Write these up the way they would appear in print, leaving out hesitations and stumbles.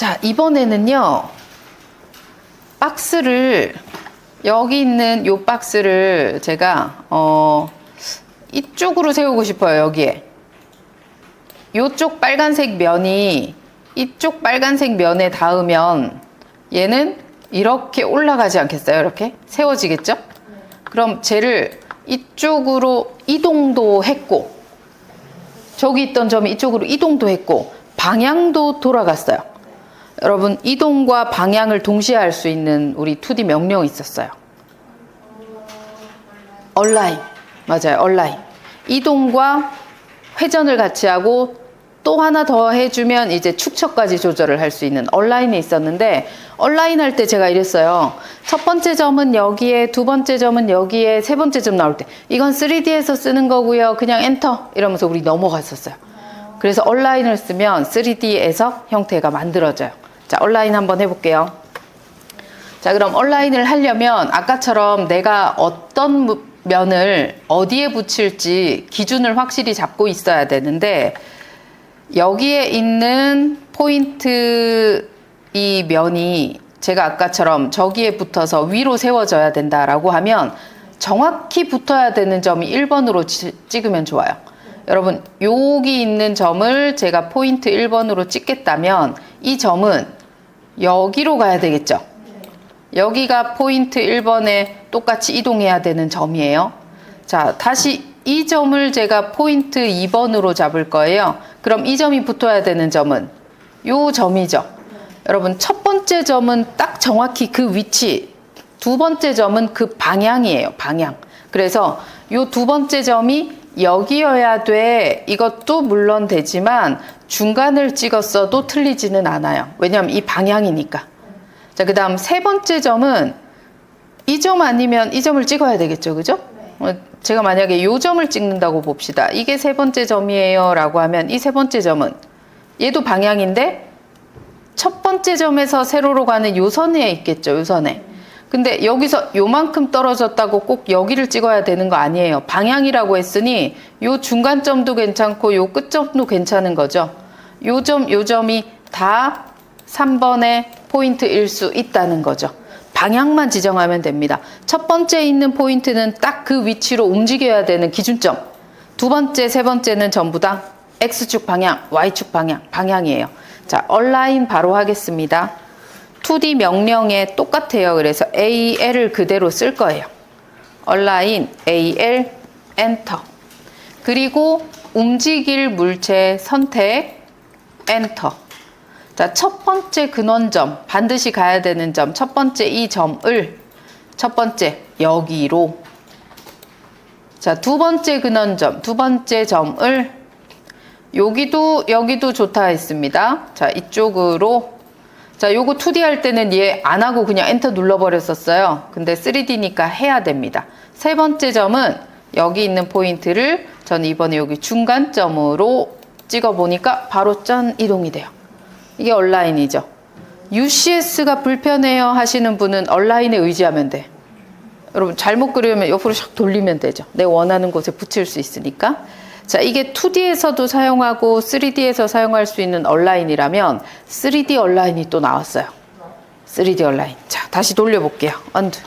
자, 이번에는요, 박스를, 여기 있는 요 박스를 제가, 이쪽으로 세우고 싶어요, 여기에. 요쪽 빨간색 면이 이쪽 빨간색 면에 닿으면 얘는 이렇게 올라가지 않겠어요? 이렇게 세워지겠죠? 그럼 쟤를 이쪽으로 이동도 했고, 저기 있던 점이 이쪽으로 이동도 했고, 방향도 돌아갔어요. 여러분, 이동과 방향을 동시에 할 수 있는 우리 2D 명령이 있었어요. 얼라인. 맞아요, 얼라인. 이동과 회전을 같이 하고 또 하나 더 해주면 이제 축척까지 조절을 할 수 있는 얼라인이 있었는데, 얼라인 할 때 제가 이랬어요. 첫 번째 점은 여기에, 두 번째 점은 여기에, 세 번째 점 나올 때 이건 3D에서 쓰는 거고요, 그냥 엔터 이러면서 우리 넘어갔었어요. 그래서 얼라인을 쓰면 3D에서 형태가 만들어져요. 자, 얼라인 한번 해볼게요. 자, 그럼 얼라인을 하려면 아까처럼 내가 어떤 면을 어디에 붙일지 기준을 확실히 잡고 있어야 되는데, 여기에 있는 포인트 이 면이 제가 아까처럼 저기에 붙어서 위로 세워져야 된다라고 하면 정확히 붙어야 되는 점이 1번으로 찍으면 좋아요. 여러분, 여기 있는 점을 제가 포인트 1번으로 찍겠다면 이 점은 여기로 가야 되겠죠. 여기가 포인트 1번에 똑같이 이동해야 되는 점이에요. 자, 다시 이 점을 제가 포인트 2번으로 잡을 거예요. 그럼 이 점이 붙어야 되는 점은 요 점이죠. 여러분, 첫 번째 점은 딱 정확히 그 위치, 두 번째 점은 그 방향이에요. 방향. 그래서 요 두 번째 점이 여기여야 돼. 이것도 물론 되지만 중간을 찍었어도 틀리지는 않아요. 왜냐하면 이 방향이니까. 자, 그 다음 세 번째 점은 이 점 아니면 이 점을 찍어야 되겠죠. 그죠? 제가 만약에 요 점을 찍는다고 봅시다. 이게 세 번째 점이에요 라고 하면 이 세 번째 점은 얘도 방향인데 첫 번째 점에서 세로로 가는 요 선에 있겠죠. 요 선에. 근데 여기서 요만큼 떨어졌다고 꼭 여기를 찍어야 되는 거 아니에요. 방향이라고 했으니 요 중간점도 괜찮고 요 끝점도 괜찮은 거죠. 요 점, 요 점이 다 3번의 포인트일 수 있다는 거죠. 방향만 지정하면 됩니다. 첫 번째 있는 포인트는 딱 그 위치로 움직여야 되는 기준점. 두 번째, 세 번째는 전부 다 X축 방향, Y축 방향, 방향이에요. 자, 얼라인 바로 하겠습니다. 2D 명령에 똑같아요. 그래서 AL을 그대로 쓸 거예요. 얼라인, AL, 엔터. 그리고 움직일 물체 선택, 엔터. 자, 첫 번째 근원점, 반드시 가야 되는 점, 첫 번째 이 점을, 첫 번째 여기로. 자, 두 번째 근원점, 두 번째 점을 여기도 좋다 했습니다. 자, 이쪽으로. 자, 요거 2D 할 때는 얘 안 하고 그냥 엔터 눌러버렸었어요. 근데 3D니까 해야 됩니다. 세 번째 점은 여기 있는 포인트를 전 이번에 여기 중간점으로 찍어보니까 바로 짠 이동이 돼요. 이게 얼라인이죠. UCS가 불편해요 하시는 분은 얼라인에 의지하면 돼. 여러분, 잘못 그리면 옆으로 샥 돌리면 되죠. 내 원하는 곳에 붙일 수 있으니까. 자, 이게 2D에서도 사용하고 3D에서 사용할 수 있는 얼라인이라면 3D 얼라인이 또 나왔어요. 3D 얼라인. 자, 다시 돌려볼게요. 언두.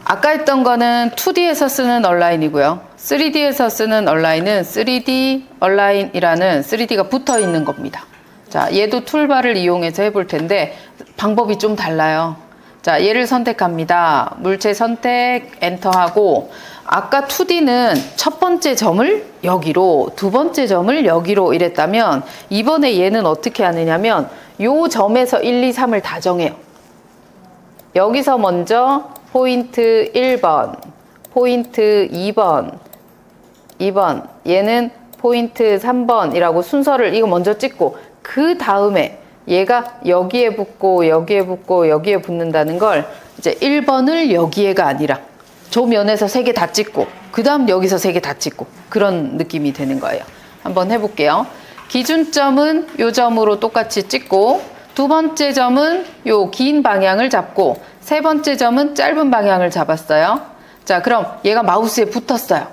아까 했던 거는 2D에서 쓰는 얼라인이고요. 3D에서 쓰는 얼라인은 3D 얼라인이라는 3D가 붙어 있는 겁니다. 자, 얘도 툴바를 이용해서 해볼 텐데 방법이 좀 달라요. 자, 얘를 선택합니다. 물체 선택, 엔터하고, 아까 2D는 첫 번째 점을 여기로, 두 번째 점을 여기로 이랬다면 이번에 얘는 어떻게 하느냐면 요 점에서 1, 2, 3을 다 정해요. 여기서 먼저 포인트 1번, 포인트 2번, 얘는 포인트 3번이라고 순서를 이거 먼저 찍고, 그 다음에 얘가 여기에 붙고 여기에 붙고 여기에 붙는다는 걸 이제 1번을 여기에가 아니라 저 면에서 3개 다 찍고 그 다음 여기서 3개 다 찍고 그런 느낌이 되는 거예요. 한번 해볼게요. 기준점은 요 점으로 똑같이 찍고, 두 번째 점은 요 긴 방향을 잡고, 세 번째 점은 짧은 방향을 잡았어요. 자, 그럼 얘가 마우스에 붙었어요.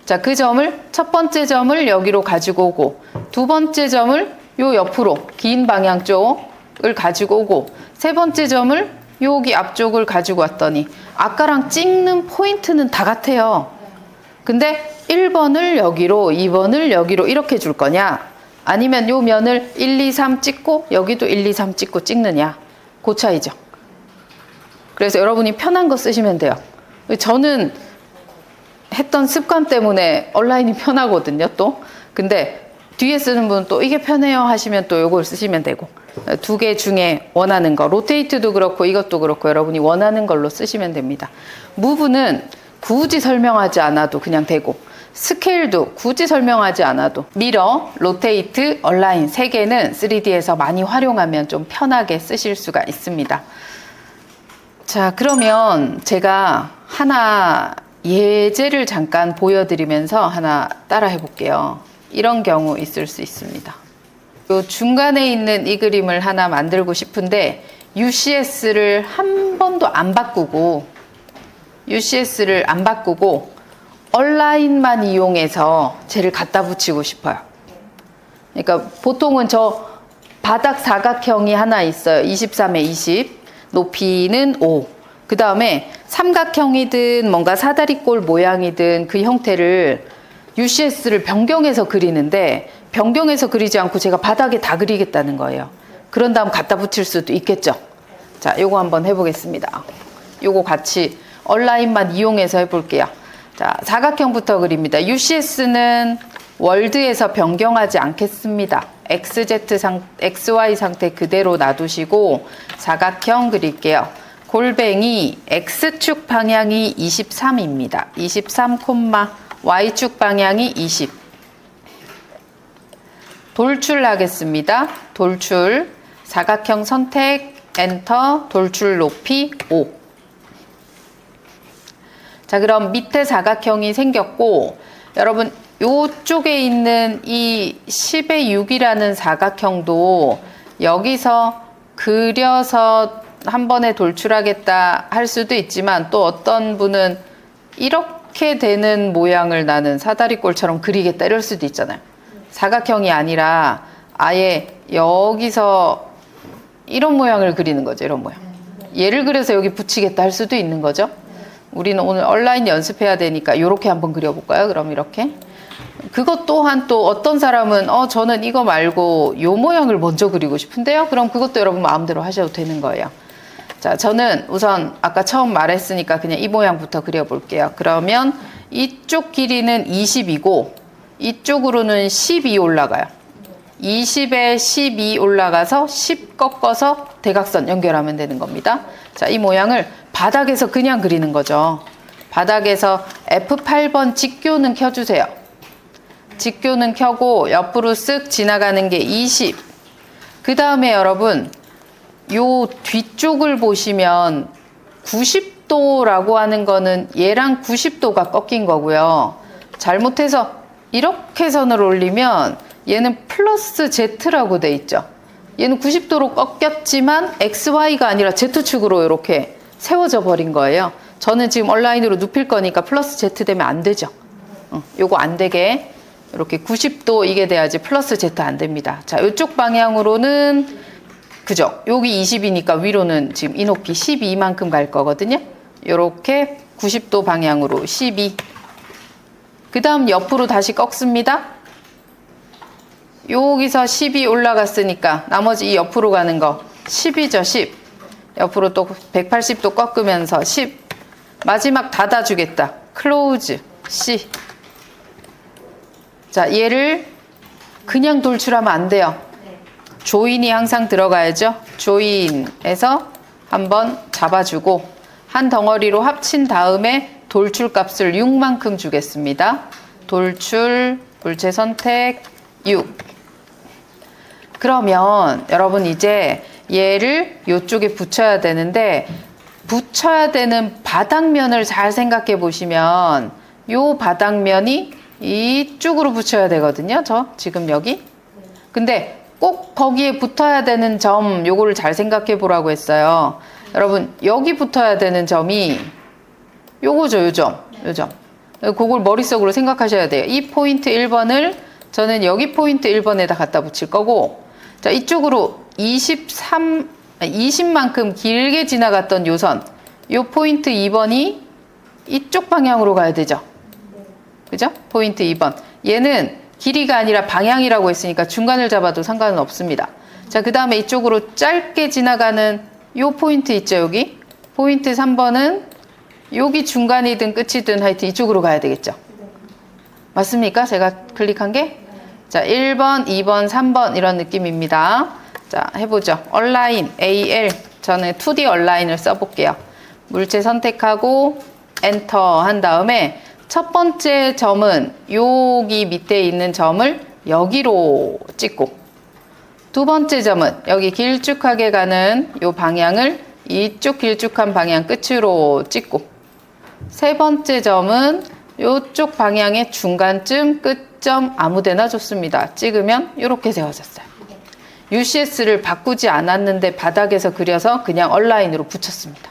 자, 그 점을, 첫 번째 점을 여기로 가지고 오고, 두 번째 점을 요 옆으로 긴 방향 쪽 쪽을 가지고 오고 세 번째 점을 여기 앞쪽을 가지고 왔더니 아까랑 찍는 포인트는 다 같아요. 근데 1번을 여기로 2번을 여기로 이렇게 줄 거냐 아니면 요 면을 1, 2, 3 찍고 여기도 1, 2, 3 찍고 찍느냐 그 차이죠. 그래서 여러분이 편한 거 쓰시면 돼요. 저는 했던 습관 때문에 온라인이 편하거든요 또. 근데 뒤에 쓰는 분은 또 이게 편해요 하시면 또 요걸 쓰시면 되고 두 개 중에 원하는 거 로테이트도 그렇고 이것도 그렇고 여러분이 원하는 걸로 쓰시면 됩니다. 무브는 굳이 설명하지 않아도 그냥 되고 스케일도 굳이 설명하지 않아도 미러, 로테이트, 얼라인 세 개는 3D에서 많이 활용하면 좀 편하게 쓰실 수가 있습니다. 자, 그러면 제가 하나 예제를 잠깐 보여드리면서 하나 따라 해볼게요. 이런 경우 있을 수 있습니다. 요 중간에 있는 이 그림을 하나 만들고 싶은데 UCS를 한 번도 안 바꾸고 얼라인만 이용해서 쟤를 갖다 붙이고 싶어요. 그러니까 보통은 저 바닥 사각형이 하나 있어요. 23에 20, 높이는 5. 그 다음에 삼각형이든 뭔가 사다리꼴 모양이든 그 형태를 UCS를 변경해서 그리는데 변경해서 그리지 않고 제가 바닥에 다 그리겠다는 거예요. 그런 다음 갖다 붙일 수도 있겠죠. 자, 요거 한번 해보겠습니다. 요거 같이 얼라인만 이용해서 해볼게요. 자, 사각형부터 그립니다. UCS는 월드에서 변경하지 않겠습니다. XY 상태 그대로 놔두시고 사각형 그릴게요. 골뱅이 X축 방향이 23입니다. 23, Y축 방향이 20. 돌출하겠습니다. 돌출, 사각형 선택, 엔터, 돌출 높이 5. 자, 그럼 밑에 사각형이 생겼고 여러분 요쪽에 있는 이 10의 6이라는 사각형도 여기서 그려서 한 번에 돌출하겠다 할 수도 있지만 또 어떤 분은 이렇게 되는 모양을 나는 사다리꼴처럼 그리겠다 이럴 수도 있잖아요. 사각형이 아니라 아예 여기서 이런 모양을 그리는 거죠. 이런 모양. 얘를 그려서 여기 붙이겠다 할 수도 있는 거죠. 우리는 오늘 온라인 연습해야 되니까 이렇게 한번 그려볼까요? 그럼 이렇게. 그것 또한 또 어떤 사람은 저는 이거 말고 요 모양을 먼저 그리고 싶은데요. 그럼 그것도 여러분 마음대로 하셔도 되는 거예요. 자, 저는 우선 아까 처음 말했으니까 그냥 이 모양부터 그려볼게요. 그러면 이쪽 길이는 20이고 이쪽으로는 12 올라가요. 20에 12 올라가서 10 꺾어서 대각선 연결하면 되는 겁니다. 자, 이 모양을 바닥에서 그냥 그리는 거죠. 바닥에서 F8번 직교는 켜주세요. 직교는 켜고 옆으로 쓱 지나가는 게 20. 그 다음에 여러분 요 뒤쪽을 보시면 90도라고 하는 거는 얘랑 90도가 꺾인 거고요. 잘못해서 이렇게 선을 올리면 얘는 플러스 Z라고 돼 있죠. 얘는 90도로 꺾였지만 XY가 아니라 Z축으로 이렇게 세워져 버린 거예요. 저는 지금 온라인으로 눕힐 거니까 플러스 Z 되면 안 되죠. 요거 안 되게 이렇게 90도 이게 돼야지 플러스 Z 안 됩니다. 자, 이쪽 방향으로는 그죠? 여기 20이니까 위로는 지금 이 높이 12만큼 갈 거거든요. 요렇게 90도 방향으로 12. 그 다음 옆으로 다시 꺾습니다. 여기서 10이 올라갔으니까 나머지 이 옆으로 가는 거 10이죠. 10. 옆으로 또 180도 꺾으면서 10. 마지막 닫아주겠다. 클로즈 C. 자, 얘를 그냥 돌출하면 안 돼요. 조인이 항상 들어가야죠. 조인에서 한번 잡아주고 한 덩어리로 합친 다음에 돌출 값을 6만큼 주겠습니다. 돌출, 물체 선택 6. 그러면 여러분 이제 얘를 이쪽에 붙여야 되는데 붙여야 되는 바닥면을 잘 생각해 보시면 요 바닥면이 이쪽으로 붙여야 되거든요. 저 지금 여기. 근데 꼭 거기에 붙어야 되는 점 요거를 잘 생각해 보라고 했어요. 여러분 여기 붙어야 되는 점이 요거죠. 요점. 그걸 머릿속으로 생각하셔야 돼요. 이 포인트 1번을 저는 여기 포인트 1번에다 갖다 붙일 거고 자, 이쪽으로 20만큼 길게 지나갔던 요 선, 요 포인트 2번이 이쪽 방향으로 가야 되죠. 그죠? 포인트 2번. 얘는 길이가 아니라 방향이라고 했으니까 중간을 잡아도 상관은 없습니다. 자, 그 다음에 이쪽으로 짧게 지나가는 요 포인트 있죠, 여기? 포인트 3번은 여기 중간이든 끝이든 하여튼 이쪽으로 가야 되겠죠. 맞습니까? 제가 클릭한 게? 자, 1번, 2번, 3번 이런 느낌입니다. 자, 해보죠. 얼라인, AL. 저는 2D 얼라인을 써볼게요. 물체 선택하고 엔터 한 다음에 첫 번째 점은 여기 밑에 있는 점을 여기로 찍고, 두 번째 점은 여기 길쭉하게 가는 요 방향을 이쪽 길쭉한 방향 끝으로 찍고, 세 번째 점은 요쪽 방향의 중간쯤 끝점 아무데나 좋습니다. 찍으면 이렇게 세워졌어요. UCS를 바꾸지 않았는데 바닥에서 그려서 그냥 얼라인으로 붙였습니다.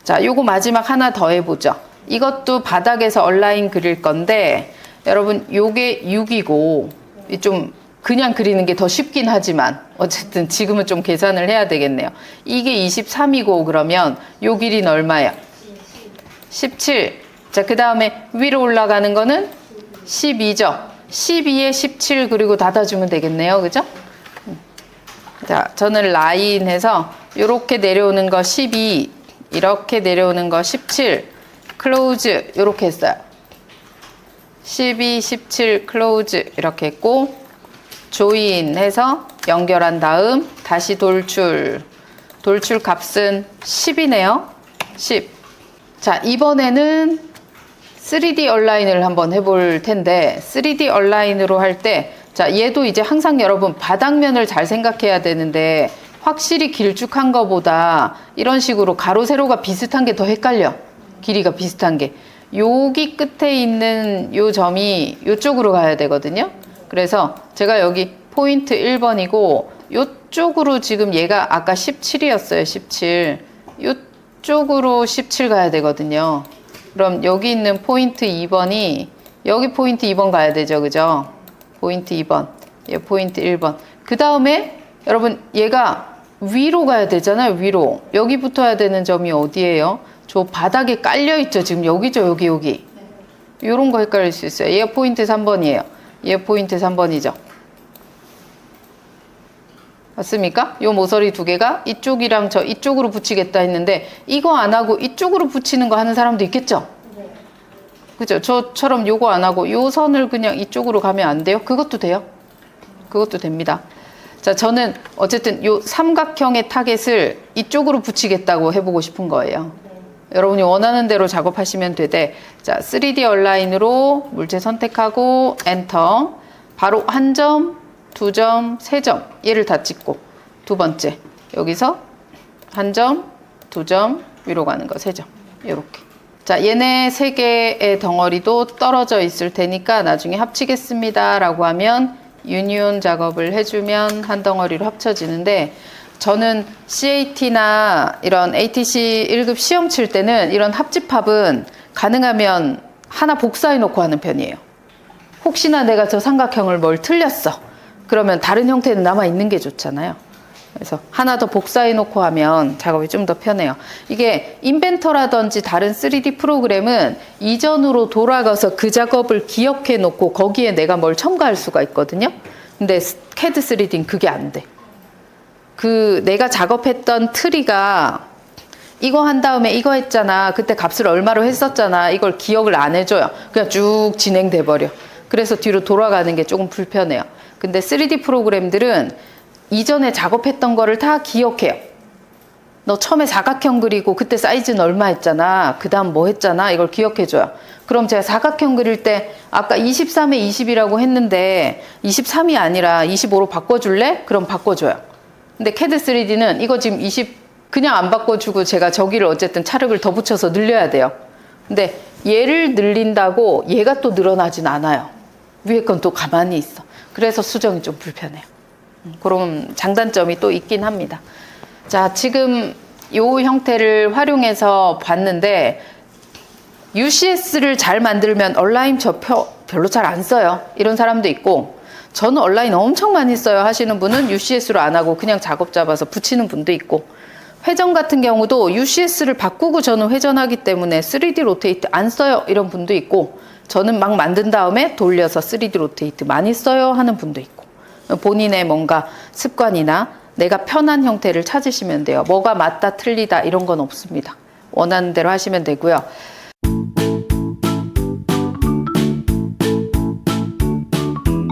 자, 요거 마지막 하나 더 해보죠. 이것도 바닥에서 얼라인 그릴 건데, 여러분 요게 6이고 좀 그냥 그리는 게 더 쉽긴 하지만 어쨌든 지금은 좀 계산을 해야 되겠네요. 이게 23이고 그러면 요 길이는 얼마예요? 17. 자, 그 다음에 위로 올라가는 거는 12죠. 12에 17 그리고 닫아주면 되겠네요. 그죠? 자, 저는 라인 해서 요렇게 내려오는 거 12, 이렇게 내려오는 거 17, 클로즈 요렇게 했어요. 12, 17, 클로즈 이렇게 했고, 조인 해서 연결한 다음 다시 돌출. 돌출 값은 10이네요. 10. 자, 이번에는 3D 얼라인을 한번 해볼 텐데, 3D 얼라인으로 할 때, 자, 얘도 이제 항상 여러분 바닥면을 잘 생각해야 되는데, 확실히 길쭉한 거보다 이런 식으로 가로 세로가 비슷한 게 더 헷갈려. 길이가 비슷한 게. 여기 끝에 있는 요 점이 요쪽으로 가야 되거든요. 그래서 제가 여기 포인트 1번이고 요쪽으로 지금 얘가 아까 17이었어요. 17. 요쪽으로 17 가야 되거든요. 그럼 여기 있는 포인트 2번이 여기 포인트 2번 가야 되죠. 그죠? 포인트 2번. 얘 포인트 1번. 그 다음에 여러분 얘가 위로 가야 되잖아요. 위로. 여기 붙어야 되는 점이 어디예요? 저 바닥에 깔려 있죠. 지금 여기죠. 여기. 요런 거 헷갈릴 수 있어요. 얘 포인트 3번이에요. 얘 포인트 3번이죠. 맞습니까? 요 모서리 두 개가 이쪽이랑 저 이쪽으로 붙이겠다 했는데 이거 안 하고 이쪽으로 붙이는 거 하는 사람도 있겠죠? 그죠? 저처럼 요거 안 하고 요 선을 그냥 이쪽으로 가면 안 돼요? 그것도 돼요. 그것도 됩니다. 자, 저는 어쨌든 요 삼각형의 타겟을 이쪽으로 붙이겠다고 해보고 싶은 거예요. 여러분이 원하는 대로 작업하시면 되되, 자, 3D 얼라인으로 물체 선택하고 엔터. 바로 한 점, 두 점, 세 점 얘를 다 찍고, 두 번째 여기서 한 점, 두 점 위로 가는 거 세 점 이렇게. 자, 얘네 세 개의 덩어리도 떨어져 있을 테니까 나중에 합치겠습니다 라고 하면 유니온 작업을 해주면 한 덩어리로 합쳐지는데, 저는 CAT나 이런 ATC 1급 시험 칠 때는 이런 합집합은 가능하면 하나 복사해 놓고 하는 편이에요. 혹시나 내가 저 삼각형을 뭘 틀렸어. 그러면 다른 형태는 남아 있는 게 좋잖아요. 그래서 하나 더 복사해 놓고 하면 작업이 좀 더 편해요. 이게 인벤터라든지 다른 3D 프로그램은 이전으로 돌아가서 그 작업을 기억해 놓고 거기에 내가 뭘 첨가할 수가 있거든요. 근데 CAD 3D는 그게 안 돼. 그 내가 작업했던 트리가 이거 한 다음에 이거 했잖아. 그때 값을 얼마로 했었잖아. 이걸 기억을 안 해줘요. 그냥 쭉 진행돼 버려. 그래서 뒤로 돌아가는 게 조금 불편해요. 근데 3D 프로그램들은 이전에 작업했던 거를 다 기억해요. 너 처음에 사각형 그리고 그때 사이즈는 얼마 했잖아. 그 다음 뭐 했잖아. 이걸 기억해줘요. 그럼 제가 사각형 그릴 때 아까 23에 20이라고 했는데 23이 아니라 25로 바꿔줄래? 그럼 바꿔줘요. 근데 CAD 3D는 이거 지금 20 그냥 안 바꿔주고 제가 저기를 어쨌든 찰흙을 더 붙여서 늘려야 돼요. 근데 얘를 늘린다고 얘가 또 늘어나진 않아요. 위에 건 또 가만히 있어. 그래서 수정이 좀 불편해요. 그런 장단점이 또 있긴 합니다. 자, 지금 이 형태를 활용해서 봤는데 UCS를 잘 만들면 얼라인 별로 잘 안 써요. 이런 사람도 있고, 저는 온라인 엄청 많이 써요 하시는 분은 UCS로 안 하고 그냥 작업 잡아서 붙이는 분도 있고, 회전 같은 경우도 UCS를 바꾸고 저는 회전하기 때문에 3D 로테이트 안 써요 이런 분도 있고, 저는 막 만든 다음에 돌려서 3D 로테이트 많이 써요 하는 분도 있고, 본인의 뭔가 습관이나 내가 편한 형태를 찾으시면 돼요. 뭐가 맞다 틀리다 이런 건 없습니다. 원하는 대로 하시면 되고요.